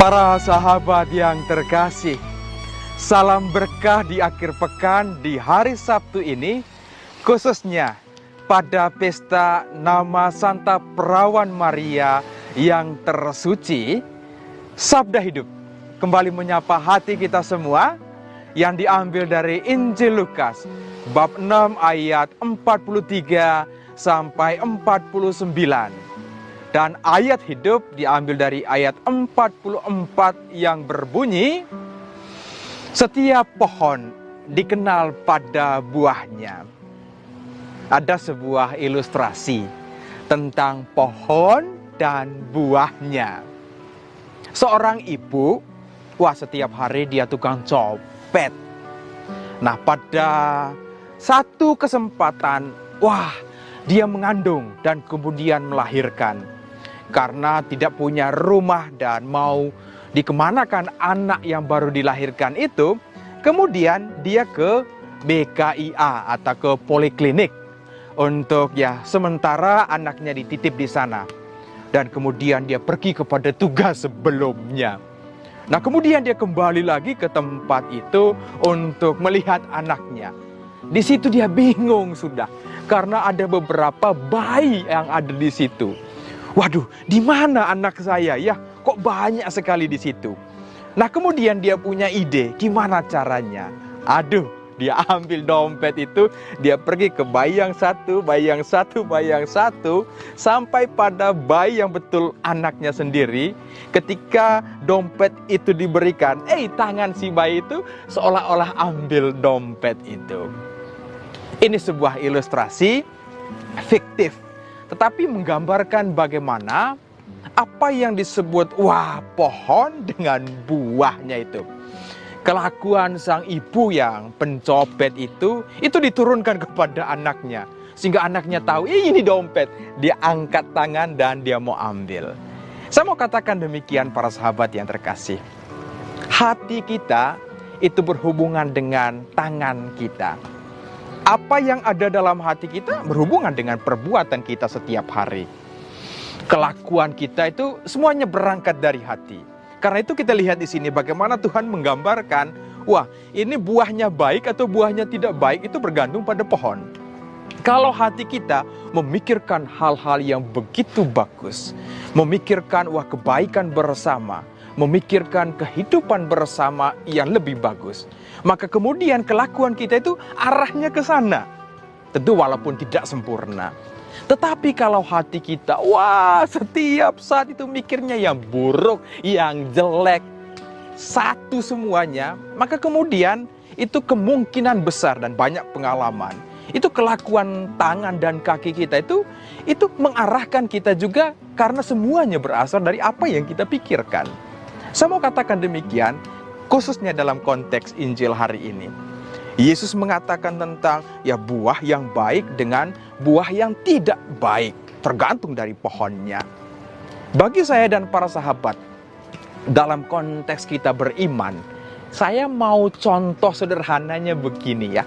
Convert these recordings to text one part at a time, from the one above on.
Para sahabat yang terkasih, salam berkah di akhir pekan di hari Sabtu ini, khususnya pada pesta nama Santa Perawan Maria yang tersuci. Sabda Hidup kembali menyapa hati kita semua yang diambil dari Injil Lukas bab 6 ayat 43 sampai 49. Dan ayat hidup diambil dari ayat 44 yang berbunyi, setiap pohon dikenal pada buahnya. Ada sebuah ilustrasi tentang pohon dan buahnya. Seorang ibu, setiap hari dia tukang copet. Nah, pada satu kesempatan, dia mengandung dan kemudian melahirkan. Karena tidak punya rumah dan mau dikemanakan anak yang baru dilahirkan itu, kemudian dia ke BKIA atau ke poliklinik untuk sementara anaknya dititip di sana. Dan kemudian dia pergi kepada tugas sebelumnya. Nah, kemudian dia kembali lagi ke tempat itu untuk melihat anaknya. Di situ dia bingung sudah, karena ada beberapa bayi yang ada di situ. Waduh, di mana anak saya ya? Kok banyak sekali di situ? Nah, kemudian dia punya ide, gimana caranya? Dia ambil dompet itu, dia pergi ke bayi yang satu, sampai pada bayi yang betul anaknya sendiri. Ketika dompet itu diberikan, tangan si bayi itu seolah-olah ambil dompet itu. Ini sebuah ilustrasi fiktif, tetapi menggambarkan bagaimana apa yang disebut pohon dengan buahnya itu. Kelakuan sang ibu yang pencopet itu diturunkan kepada anaknya. Sehingga anaknya tahu, ini dompet. Dia angkat tangan dan dia mau ambil. Saya mau katakan demikian para sahabat yang terkasih. Hati kita itu berhubungan dengan tangan kita. Apa yang ada dalam hati kita berhubungan dengan perbuatan kita setiap hari. Kelakuan kita itu semuanya berangkat dari hati. Karena itu kita lihat di sini bagaimana Tuhan menggambarkan, ini buahnya baik atau buahnya tidak baik itu bergantung pada pohon. Kalau hati kita memikirkan hal-hal yang begitu bagus, memikirkan kebaikan bersama, memikirkan kehidupan bersama yang lebih bagus, maka kemudian kelakuan kita itu arahnya ke sana. Tentu walaupun tidak sempurna. Tetapi kalau hati kita, setiap saat itu mikirnya yang buruk, yang jelek, satu semuanya, maka kemudian itu kemungkinan besar dan banyak pengalaman. Itu kelakuan tangan dan kaki kita itu mengarahkan kita juga karena semuanya berasal dari apa yang kita pikirkan. Saya mau katakan demikian, khususnya dalam konteks Injil hari ini. Yesus mengatakan tentang buah yang baik dengan buah yang tidak baik, tergantung dari pohonnya. Bagi saya dan para sahabat, dalam konteks kita beriman, saya mau contoh sederhananya begini ya.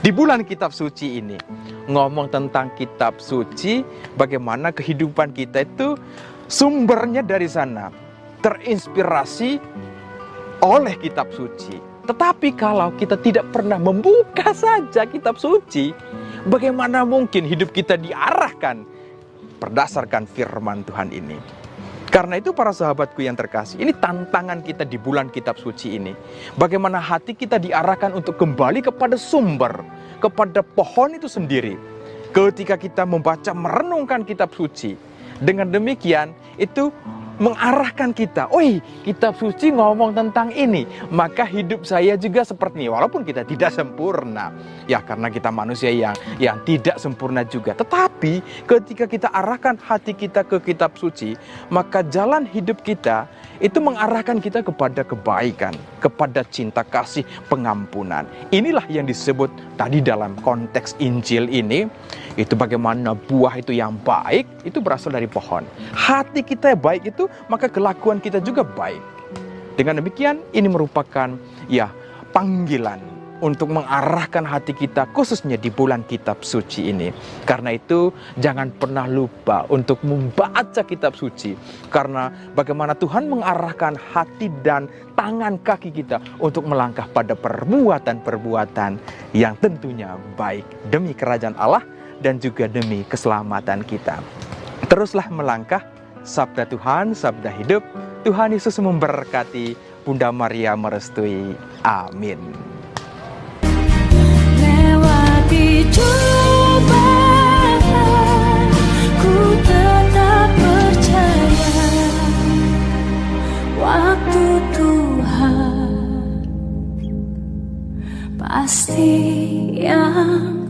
Di bulan kitab suci ini, ngomong tentang kitab suci, bagaimana kehidupan kita itu sumbernya dari sana, terinspirasi oleh kitab suci. Tetapi kalau kita tidak pernah membuka saja kitab suci, bagaimana mungkin hidup kita diarahkan berdasarkan firman Tuhan ini? Karena itu para sahabatku yang terkasih, ini tantangan kita di bulan kitab suci ini. Bagaimana hati kita diarahkan untuk kembali kepada sumber, kepada pohon itu sendiri. Ketika kita membaca, merenungkan kitab suci, dengan demikian itu mengarahkan kita, kitab suci ngomong tentang ini, maka hidup saya juga seperti ini, walaupun kita tidak sempurna. Karena kita manusia yang tidak sempurna juga. Tetapi ketika kita arahkan hati kita ke kitab suci, maka jalan hidup kita itu mengarahkan kita kepada kebaikan, kepada cinta kasih, pengampunan. Inilah yang disebut tadi dalam konteks Injil ini, itu bagaimana buah itu yang baik, itu berasal dari pohon. Hati kita baik itu, maka kelakuan kita juga baik. Dengan demikian, ini merupakan panggilan untuk mengarahkan hati kita khususnya di bulan kitab suci ini. Karena itu jangan pernah lupa untuk membaca kitab suci. Karena bagaimana Tuhan mengarahkan hati dan tangan kaki kita untuk melangkah pada perbuatan-perbuatan yang tentunya baik demi kerajaan Allah dan juga demi keselamatan kita. Teruslah melangkah, sabda Tuhan, sabda hidup. Tuhan Yesus memberkati, Bunda Maria merestui. Amin. Lewati cobaan, ku tetap percaya waktu Tuhan pasti yang